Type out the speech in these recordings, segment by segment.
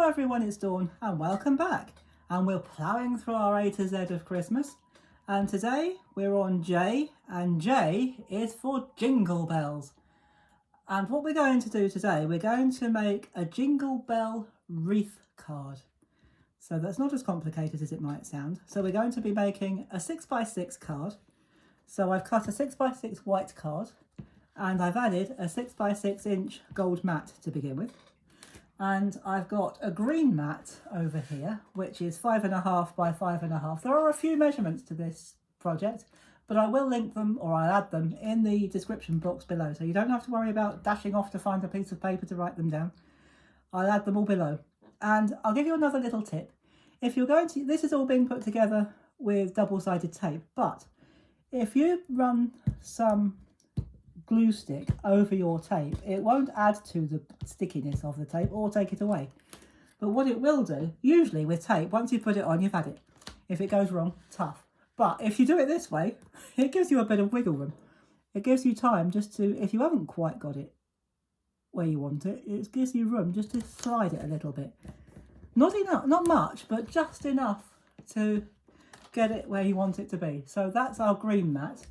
everyone, it's Dawn and welcome back. And we're ploughing through our A to Z of Christmas. And today we're on J, and J is for Jingle Bells. And what we're going to do today, we're going to make a Jingle Bell wreath card. So that's not as complicated as it might sound. So we're going to be making a 6x6 card. So I've cut a 6x6 white card and I've added a 6x6 inch gold mat to begin with. And I've got a green mat over here, which is 5.5 by 5.5. There are a few measurements to this project, but I will link them, or I'll add them in the description box below. So you don't have to worry about dashing off to find a piece of paper to write them down. I'll add them all below. And I'll give you another little tip. If you're going to, this is all being put together with double-sided tape, but if you run some glue stick over your tape, it won't add to the stickiness of the tape or take it away. But what it will do, usually with tape, once you put it on, you've had it. If it goes wrong, tough. But if you do it this way, it gives you a bit of wiggle room. It gives you time just to, if you haven't quite got it where you want it, it gives you room just to slide it a little bit. Not enough, not much, but just enough to get it where you want it to be. So that's our green mat.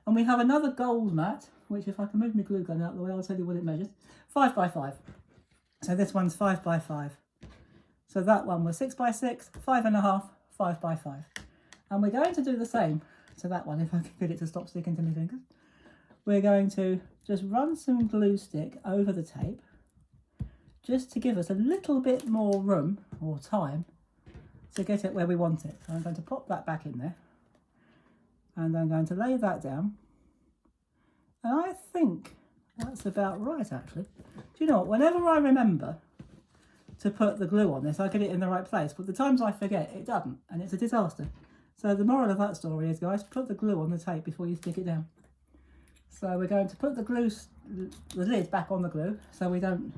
And we have another gold mat, which if I can move my glue gun out of the way, I'll tell you what it measures. 5 by 5. So this one's 5 by 5. So that one was 6 by 6, 5.5, 5 by 5. And we're going to do the same to that one, if I can get it to stop sticking to my fingers. We're going to just run some glue stick over the tape, just to give us a little bit more room or time to get it where we want it. So I'm going to pop that back in there. And I'm going to lay that down. And I think that's about right, actually. Do you know what? Whenever I remember to put the glue on this, I get it in the right place. But the times I forget, it doesn't. And it's a disaster. So the moral of that story is, guys, put the glue on the tape before you stick it down. So we're going to put the lid back on the glue so we don't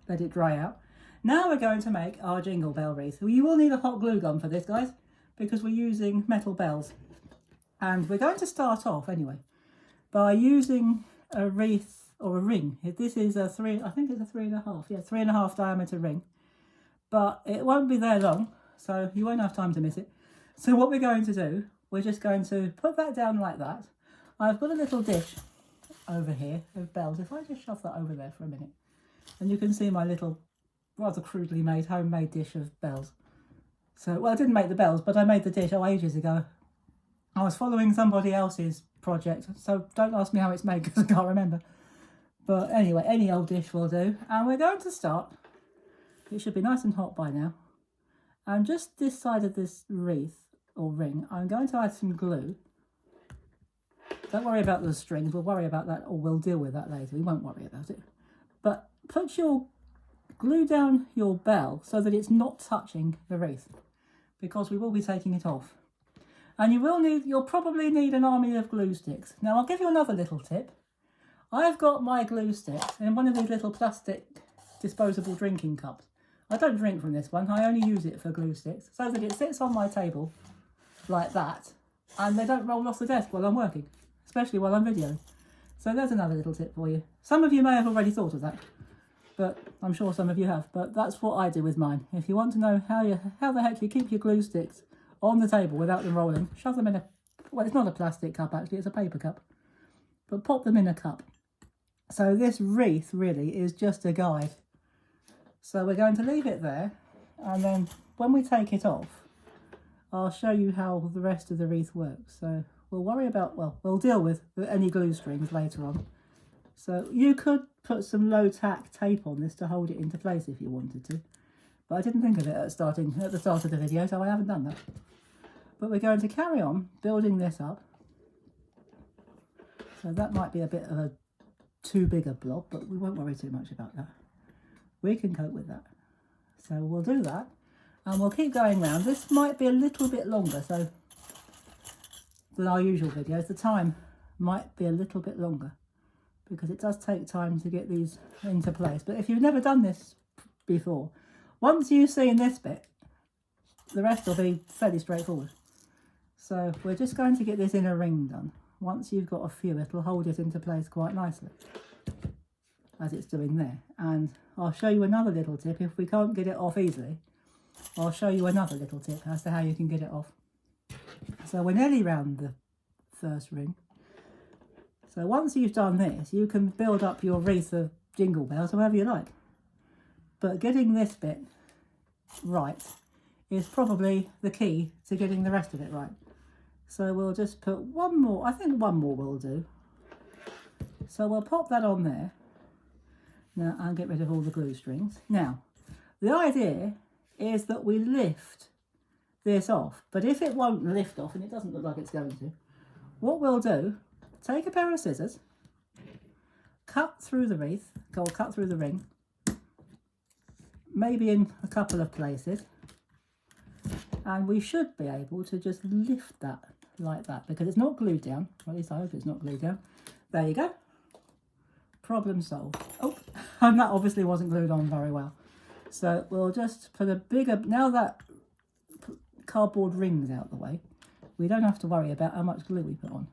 let it dry out. Now we're going to make our Jingle Bell wreath. You will need a hot glue gun for this, guys, because we're using metal bells. And we're going to start off, anyway, by using a wreath or a ring. This is a I think it's a 3.5, yeah, 3.5 diameter ring. But it won't be there long, so you won't have time to miss it. So what we're going to do, we're just going to put that down like that. I've got a little dish over here of bells. If I just shove that over there for a minute, and you can see my little, rather crudely made, homemade dish of bells. So, well, I didn't make the bells, but I made the dish ages ago. I was following somebody else's project, so don't ask me how it's made because I can't remember. But anyway, any old dish will do. And we're going to start. It should be nice and hot by now. And just this side of this wreath or ring, I'm going to add some glue. Don't worry about the strings, we'll worry about that, or we'll deal with that later. We won't worry about it. But put your glue down your bell so that it's not touching the wreath, because we will be taking it off. And you'll probably need an army of glue sticks. Now I'll give you another little tip. I've got my glue sticks in one of these little plastic disposable drinking cups. I don't drink from this one, I only use it for glue sticks, so that it sits on my table like that, and they don't roll off the desk while I'm working, especially while I'm videoing. So there's another little tip for you. Some of you may have already thought of that, but I'm sure some of you have, but that's what I do with mine. If you want to know how the heck you keep your glue sticks on the table without them rolling, shove them in a, well, it's not a plastic cup actually, it's a paper cup, but pop them in a cup. So this wreath really is just a guide. So we're going to leave it there, and then when we take it off, I'll show you how the rest of the wreath works. So we'll deal with any glue strings later on. So you could put some low tack tape on this to hold it into place if you wanted to, but I didn't think of it at the start of the video, so I haven't done that. But we're going to carry on building this up. So that might be a bit of a too big a blob, but we won't worry too much about that. We can cope with that. So we'll do that, and we'll keep going round. This might be a little bit longer than our usual videos. The time might be a little bit longer because it does take time to get these into place. But if you've never done this before, once you've seen this bit, the rest will be fairly straightforward. So we're just going to get this inner ring done. Once you've got a few, it'll hold it into place quite nicely. as it's doing there. And I'll show you another little tip. If we can't get it off easily, I'll show you another little tip as to how you can get it off. So we're nearly round the first ring. So once you've done this, you can build up your wreath of jingle bells however you like. But getting this bit right is probably the key to getting the rest of it right. So we'll just put one more, I think one more will do. So we'll pop that on there. Now I'll get rid of all the glue strings. Now, the idea is that we lift this off, but if it won't lift off, and it doesn't look like it's going to, what we'll do, take a pair of scissors, cut through the wreath, or cut through the ring, maybe in a couple of places, and we should be able to just lift that like that, because it's not glued down, or at least I hope it's not glued down. There you go. Problem solved. Oh, and that obviously wasn't glued on very well. So we'll just put a bigger, now that cardboard ring's out the way, we don't have to worry about how much glue we put on.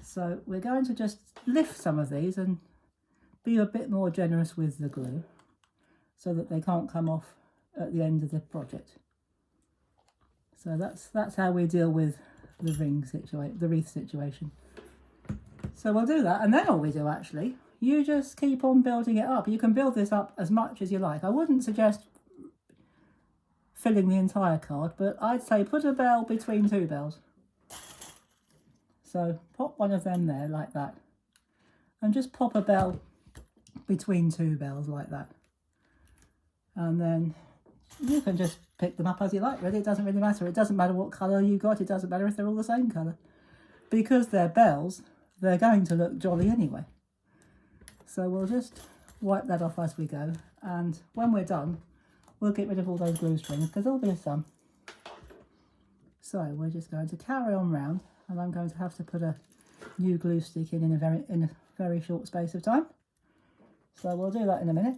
So we're going to just lift some of these and be a bit more generous with the glue so that they can't come off at the end of the project. So that's how we deal with the the wreath situation. So we'll do that, and then all we do actually, you just keep on building it up. You can build this up as much as you like. I wouldn't suggest filling the entire card, but I'd say put a bell between two bells. So pop one of them there like that, and just pop a bell between two bells like that. And then you can just pick them up as you like, really. It doesn't really matter. It doesn't matter what colour you got. It doesn't matter if they're all the same colour. Because they're bells, they're going to look jolly anyway. So we'll just wipe that off as we go. And when we're done, we'll get rid of all those glue strings, because there'll be some. So we're just going to carry on round, and I'm going to have to put a new glue stick in a very short space of time. So we'll do that in a minute.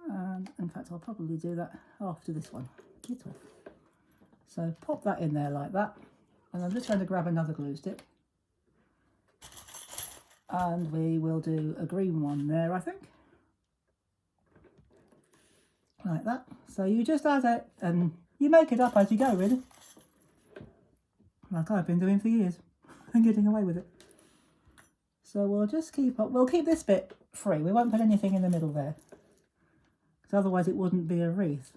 And in fact, I'll probably do that after this one. Get off. So pop that in there like that. And I'm just going to grab another glue stick. And we will do a green one there, I think. Like that. So you just add it and you make it up as you go, really. Like I've been doing for years and getting away with it. So we'll just we'll keep this bit free. We won't put anything in the middle there, because otherwise it wouldn't be a wreath.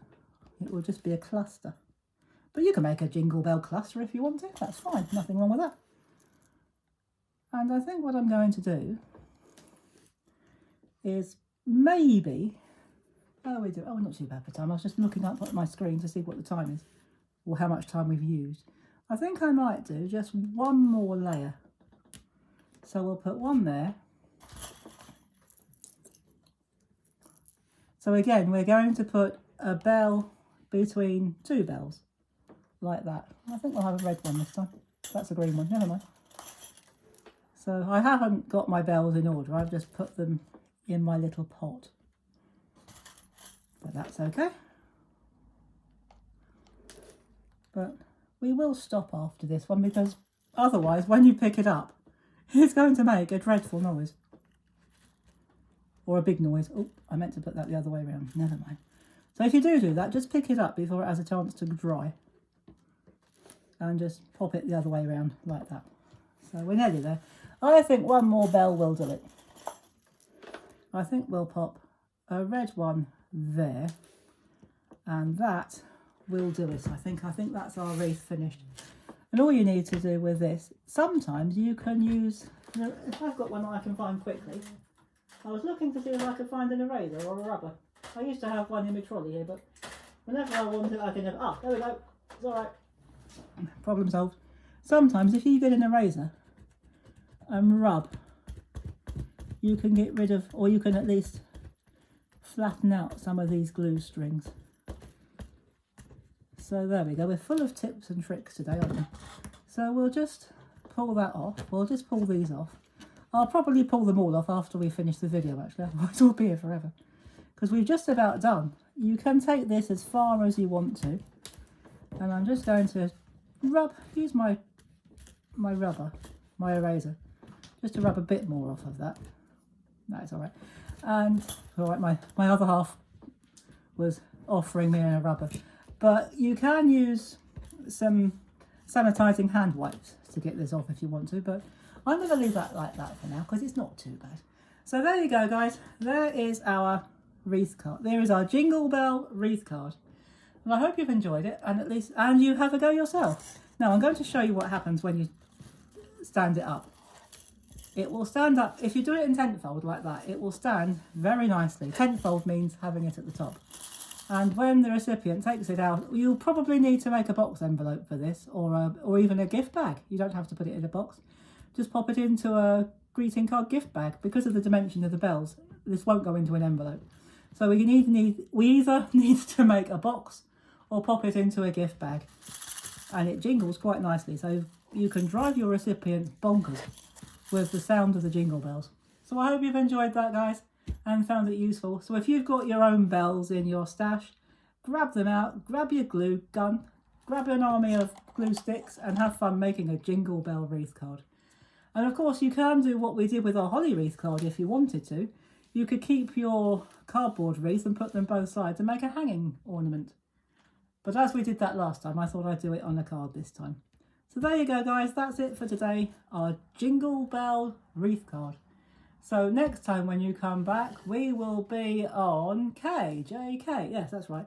It will just be a cluster. But you can make a jingle bell cluster if you want to. That's fine. Nothing wrong with that. And I think what I'm going to do is maybe... Oh, we're not too bad for time. I was just looking up at my screen to see what the time is, or how much time we've used. I think I might do just one more layer. So we'll put one there. So again, we're going to put a bell between two bells, like that. I think we'll have a red one this time. That's a green one, never mind. So I haven't got my bells in order. I've just put them in my little pot. But that's okay. But we will stop after this one, because otherwise when you pick it up, it's going to make a dreadful noise. Or a big noise. Oh, I meant to put that the other way around. Never mind. So if you do that, just pick it up before it has a chance to dry. And just pop it the other way around like that. So we're nearly there. I think one more bell will do it. I think we'll pop a red one there, and that will do it. I think that's our wreath finished. And all you need to do with this, sometimes you can use, if I've got one that I can find quickly, I was looking to see if I could find an eraser or a rubber. I used to have one in my trolley here, but whenever I want it I can have, there we go, it's alright. Problem solved. Sometimes if you get an eraser and rub, you can get rid of, or you can at least flatten out some of these glue strings. So there we go, we're full of tips and tricks today, aren't we? So we'll just pull that off, we'll just pull these off. I'll probably pull them all off after we finish the video actually, otherwise we'll be here forever. Because we've just about done. You can take this as far as you want to. And I'm just going to use my rubber, my eraser, just to rub a bit more off of that. That's all right. And all right, my other half was offering me a rubber, but you can use some sanitizing hand wipes to get this off if you want to, but I'm going to leave that like that for now because it's not too bad. So there you go, guys. There is our wreath card. There is our Jingle Bell wreath card. And I hope you've enjoyed it, and you have a go yourself. Now I'm going to show you what happens when you stand it up. It will stand up, if you do it in tenfold like that, it will stand very nicely. Tenfold means having it at the top. And when the recipient takes it out, you'll probably need to make a box envelope for this, or even a gift bag. You don't have to put it in a box. Just pop it into a greeting card gift bag. Because of the dimension of the bells, this won't go into an envelope. So we either need to make a box or pop it into a gift bag. And it jingles quite nicely, so you can drive your recipient bonkers with the sound of the jingle bells. So I hope you've enjoyed that, guys, and found it useful. So if you've got your own bells in your stash, grab them out, grab your glue gun, grab an army of glue sticks and have fun making a jingle bell wreath card. And of course you can do what we did with our holly wreath card if you wanted to. You could keep your cardboard wreath and put them both sides and make a hanging ornament. But as we did that last time, I thought I'd do it on a card this time. So there you go, guys, that's it for today, our Jingle Bell wreath card. So next time when you come back, we will be on K, J, K. Yes, that's right.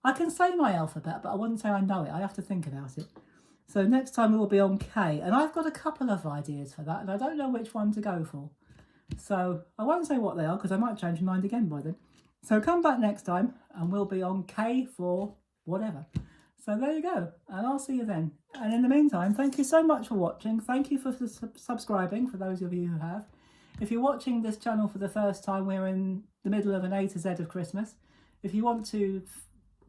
I can say my alphabet, but I wouldn't say I know it. I have to think about it. So next time we will be on K, and I've got a couple of ideas for that, and I don't know which one to go for. So I won't say what they are, because I might change my mind again by then. So come back next time, and we'll be on K for whatever. So there you go, and I'll see you then. And in the meantime, thank you so much for watching. Thank you for subscribing, for those of you who have. If you're watching this channel for the first time, we're in the middle of an A to Z of Christmas. If you want to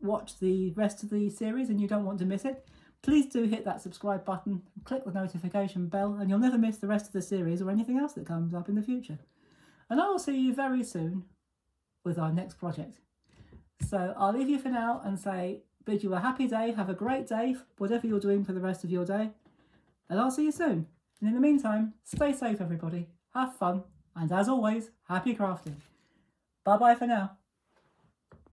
watch the rest of the series and you don't want to miss it, please do hit that subscribe button, click the notification bell, and you'll never miss the rest of the series or anything else that comes up in the future. And I will see you very soon with our next project. So I'll leave you for now and bid you a happy day, have a great day, whatever you're doing for the rest of your day, and I'll see you soon. And in the meantime, stay safe everybody, have fun, and as always, happy crafting. Bye bye for now.